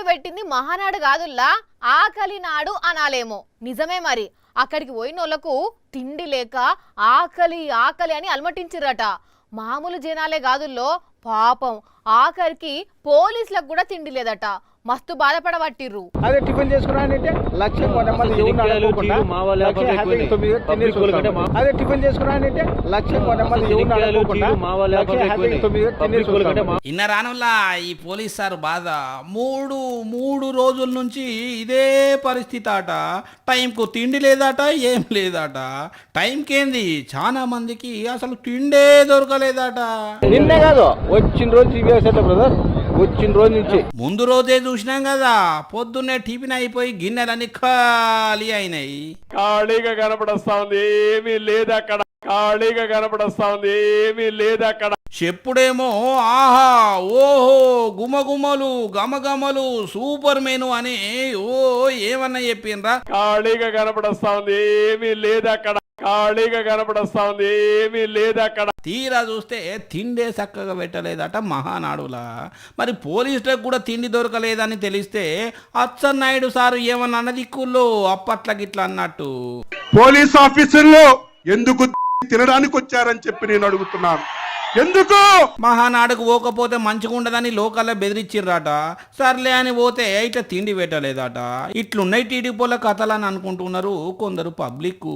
పెట్టింది మహానాడు కాదుల్లా ఆకలి నాడు అనాలేమో నిజమే మరి అక్కడికి పోయినోళ్లకు తిండి లేక ఆకలి ఆకలి అని అలమటించిరట మామూలు జనాలే కాదుల్లో పాపం ఆఖరికి పోలీసులకు కూడా తిండి లేదట మస్తు బాధపడబట్టిర్రు అదే టిఫిన్ చేసుకున్నానంటే లక్ష్యం కొంతమంది అదే టిఫిన్ చేసుకున్నానంటే లక్ష్యం కొంతమంది ఇన్న రానులా ఈ పోలీస్ సార్ బాధ మూడు రోజుల నుంచి ఇదే పరిస్థితి అట టైంకు తిండి లేదట ఏం లేదట టైంకేంది చాలా మందికి అసలు తిండే దొరకలేదట నిన్నే కాదు వచ్చిన రోజు బ్రదర్ వచ్చిన రోజు నుంచి ముందు రోజే చూసినాం కదా పొద్దున్నే టిఫిన్ అయిపోయి గిన్నెలన్నీ ఖాళీ అయినాయి ఖాళీగా కనపడస్తా ఉంది ఏమీ లేదు అక్కడ ఖాళీగా కనపడస్తా ఉంది ఏమీ లేదు అక్కడ చెప్పుడేమో ఆహా ఓహో గుమగుమలు గమగమలు సూపర్ మెను అని ఓ ఏమన్నా చెప్పిండ్రా ఖాళీగా కనపడస్తా ఉంది ఏమీ లేదు అక్కడ ఖాళీగా కనపడస్తా ఉంది ఏమీ లేదు అక్కడ తీరా చూస్తే తిండే చక్కగా పెట్టలేదట మహానాడులా మరి పోలీసులకు కూడా తిండి దొరకలేదని తెలిస్తే అచ్చెన్నాయుడు సారు ఏమన్నా అన్నది కుల్లో అప్పట్ల గిట్లా అన్నట్టు పోలీస్ ఆఫీసర్లు ఎందుకు తినడానికి వచ్చారని చెప్పి నేను అడుగుతున్నాను ఎందుకు మహానాడుకు పోకపోతే మంచిగా ఉండదని లోకల్లో బెదిరించిర్రట సర్లే అని పోతే ఇట్లా తిండి పెట్టలేదట ఇట్లున్నాయి టీడీపీల కథలని అనుకుంటున్నారు కొందరు పబ్లిక్